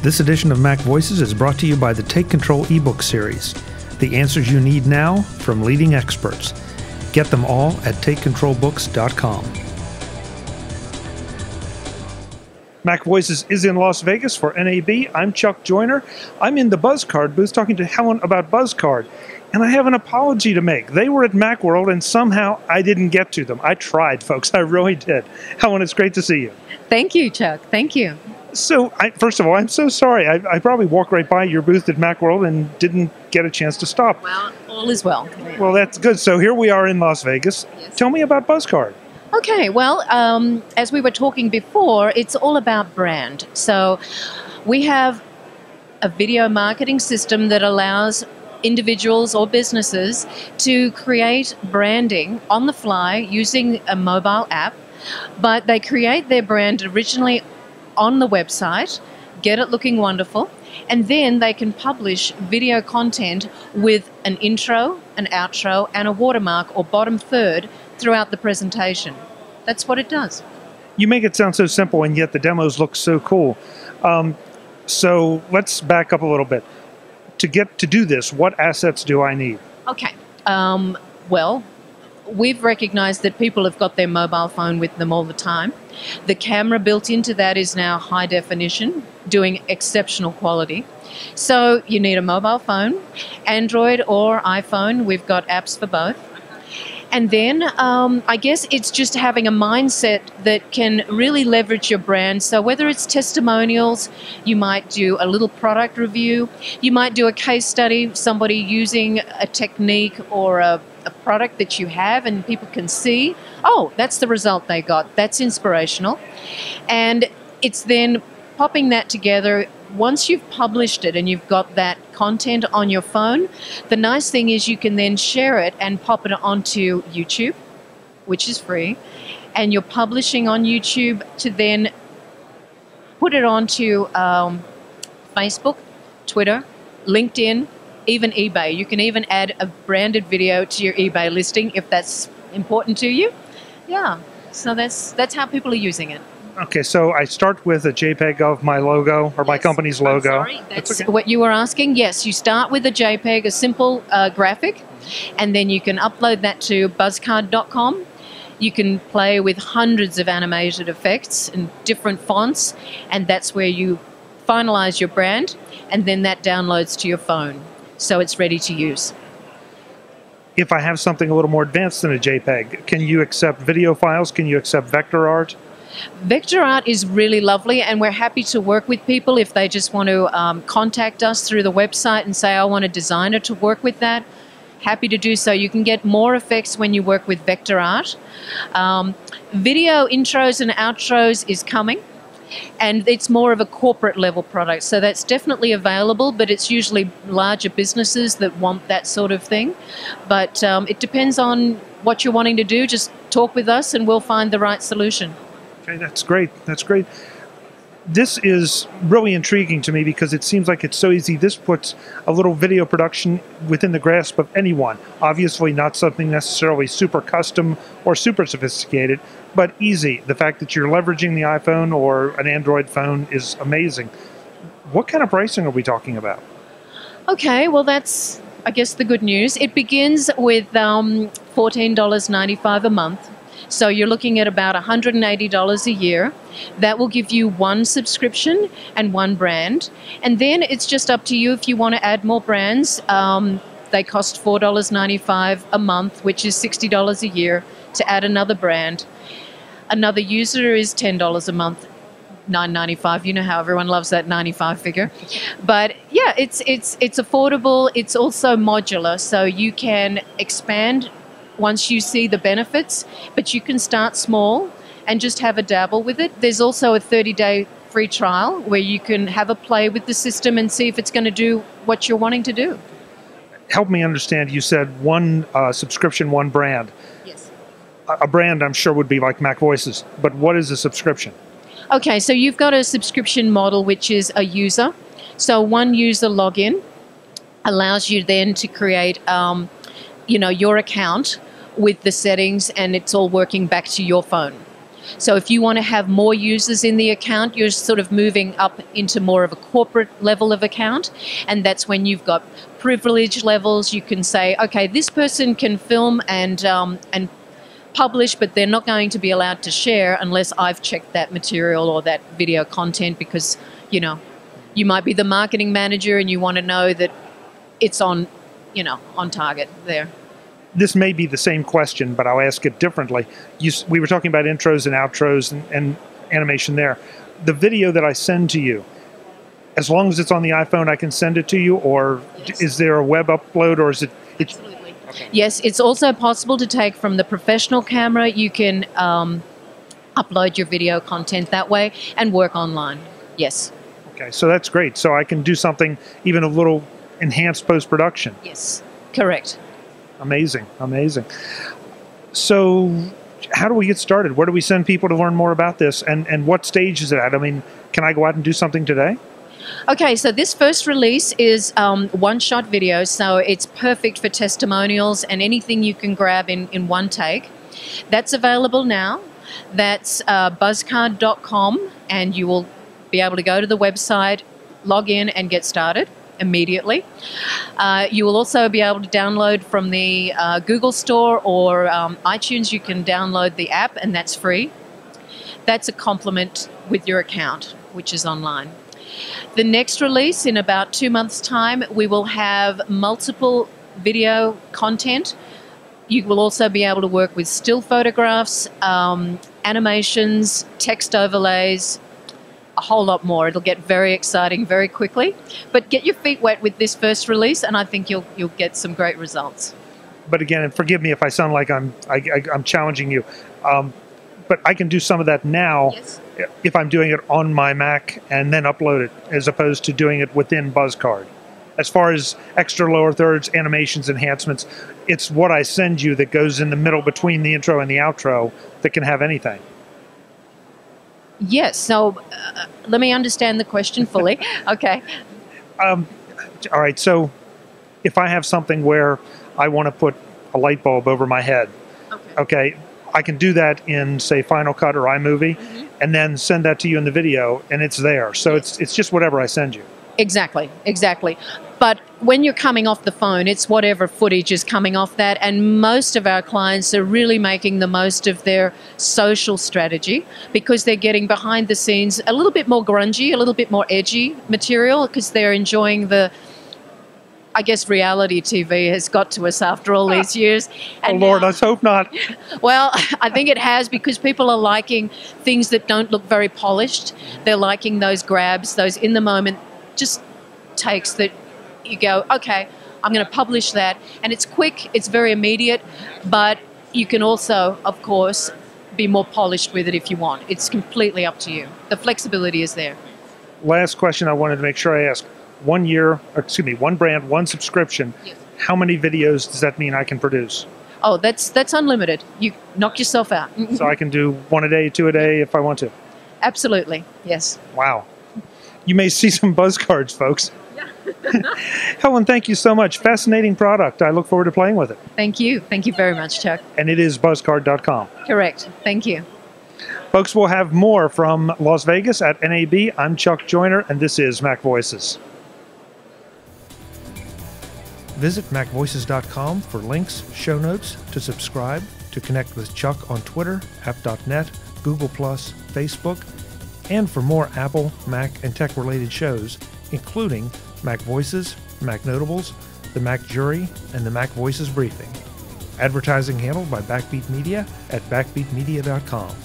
This edition of Mac Voices is brought to you by the Take Control ebook series. The answers you need now from leading experts. Get them all at takecontrolbooks.com. Mac Voices is in Las Vegas for NAB. I'm Chuck Joyner. I'm in the BUZZcard booth talking to Helen about BUZZcard. And I have an apology to make. They were at Macworld and somehow I didn't get to them. I tried, folks. I really did. Helen, it's great to see you. Thank you, Chuck. Thank you. So, first of all, I'm so sorry. I probably walked right by your booth at Macworld and didn't get a chance to stop. Well, all is well. Well, that's good. So here we are in Las Vegas. Yes. Tell me about BUZZcard. Okay, well, as we were talking before, it's all about brand. So we have a video marketing system that allows individuals or businesses to create branding on the fly using a mobile app, but they create their brand originally on the website, get it looking wonderful, and then they can publish video content with an intro, an outro, and a watermark or bottom third throughout the presentation. That's what it does. You make it sound so simple, and yet the demos look so cool. So let's back up a little bit. To do this, what assets do I need? Okay. Well, we've recognized that people have got their mobile phone with them all the time. The camera built into that is now high definition, doing exceptional quality. So you need a mobile phone, Android or iPhone. We've got apps for both. And then I guess it's just having a mindset that can really leverage your brand. So whether it's testimonials, you might do a little product review, you might do a case study, somebody using a technique or a product that you have and people can see, oh, that's the result they got. That's inspirational. And it's then popping that together. Once you've published it and you've got that content on your phone, the nice thing is you can then share it and pop it onto YouTube, which is free, and you're publishing on YouTube to then put it onto Facebook, Twitter, LinkedIn, even eBay. You can even add a branded video to your eBay listing if that's important to you. Yeah, so that's how people are using it. Okay, so I start with a JPEG of my logo or my company's logo. I'm sorry, that's okay. What you were asking. Yes, you start with a JPEG, a simple graphic, and then you can upload that to BUZZcard.com. You can play with hundreds of animated effects and different fonts, and that's where you finalize your brand, and then that downloads to your phone, so it's ready to use. If I have something a little more advanced than a JPEG, can you accept video files? Can you accept vector art? Vector art is really lovely, and we're happy to work with people if they just want to contact us through the website and say, I want a designer to work with that. Happy to do so. You can get more effects when you work with vector art. Video intros and outros is coming, and it's more of a corporate level product, so that's definitely available, but it's usually larger businesses that want that sort of thing. But it depends on what you're wanting to do. Just talk with us and we'll find the right solution. Okay, that's great. That's great. This is really intriguing to me because it seems like it's so easy. This puts a little video production within the grasp of anyone. Obviously not something necessarily super custom or super sophisticated, but easy. The fact that you're leveraging the iPhone or an Android phone is amazing. What kind of pricing are we talking about? Okay, well, that's, I guess, the good news. It begins with $14.95 a month. So you're looking at about $180 a year. That will give you one subscription and one brand. And then it's just up to you if you want to add more brands. They cost $4.95 a month, which is $60 a year to add another brand. Another user is $10 a month, $9.95. You know how everyone loves that 95 figure. But yeah, it's affordable. It's also modular, so you can expand once you see the benefits, but you can start small and just have a dabble with it. There's also a 30-day free trial where you can have a play with the system and see if it's going to do what you're wanting to do. Help me understand, you said one subscription, one brand. Yes. A brand I'm sure would be like MacVoices, but what is a subscription? Okay, so you've got a subscription model which is a user. So one user login allows you then to create your account with the settings, and it's all working back to your phone. So if you want to have more users in the account, you're sort of moving up into more of a corporate level of account. And that's when you've got privilege levels. You can say, okay, this person can film and publish, but they're not going to be allowed to share unless I've checked that material or that video content, because, you know, you might be the marketing manager and you want to know that it's on, you know, on target there. This may be the same question, but I'll ask it differently. We were talking about intros and outros and animation there. The video that I send to you, as long as it's on the iPhone, I can send it to you, or yes. Is there a web upload, or is it? Absolutely. Okay. Yes, it's also possible to take from the professional camera. You can upload your video content that way and work online. Yes. Okay, so that's great. So I can do something, even a little enhanced post-production. Yes, correct. Amazing, amazing. So how do we get started? Where do we send people to learn more about this? And what stage is it at? I mean, can I go out and do something today? Okay, so this first release is one-shot video, so it's perfect for testimonials and anything you can grab in one take. That's available now. That's BUZZcard.com, and you will be able to go to the website, log in, and get started immediately. You will also be able to download from the Google Store or iTunes. You can download the app, and that's free. That's a complement with your account, which is online. The next release, in about 2 months' time, we will have multiple video content. You will also be able to work with still photographs, animations, text overlays, a whole lot more. It'll get very exciting very quickly. But get your feet wet with this first release, and I think you'll get some great results. But again, and forgive me if I sound like I'm challenging you, but I can do some of that now. Yes. If I'm doing it on my Mac and then upload it, as opposed to doing it within BUZZcard. As far as extra lower thirds, animations, enhancements, it's what I send you that goes in the middle between the intro and the outro that can have anything. Yes, so let me understand the question fully. Okay. All right, so if I have something where I want to put a light bulb over my head, okay, I can do that in, say, Final Cut or iMovie, and then send that to you in the video, and it's there. So it's just whatever I send you. Exactly, exactly. But when you're coming off the phone, it's whatever footage is coming off that, and most of our clients are really making the most of their social strategy because they're getting behind the scenes a little bit more grungy, a little bit more edgy material, because they're enjoying the, I guess, reality TV has got to us after all these years. And oh, Lord, let's hope not. Well, I think it has, because people are liking things that don't look very polished. They're liking those grabs, those in-the-moment just takes that you go, okay, I'm going to publish that. And it's quick, it's very immediate, but you can also, of course, be more polished with it if you want. It's completely up to you. The flexibility is there. Last question I wanted to make sure I ask. 1 year, or excuse me, one brand, one subscription. Yes. How many videos does that mean I can produce? Oh, that's unlimited. You knock yourself out. So I can do 1 a day, 2 a day if I want to? Absolutely, yes. Wow. You may see some BUZZcards, folks. Yeah. Helen, thank you so much. Fascinating product. I look forward to playing with it. Thank you. Thank you very much, Chuck. And it is BUZZcard.com. Correct. Thank you. Folks, we'll have more from Las Vegas at NAB. I'm Chuck Joyner, and this is MacVoices. Visit MacVoices.com for links, show notes, to subscribe, to connect with Chuck on Twitter, app.net, Google+, Facebook, and for more Apple, Mac, and tech-related shows, including MacVoices, Mac Notables, the Mac Jury, and the MacVoices Briefing. Advertising handled by Backbeat Media at backbeatmedia.com.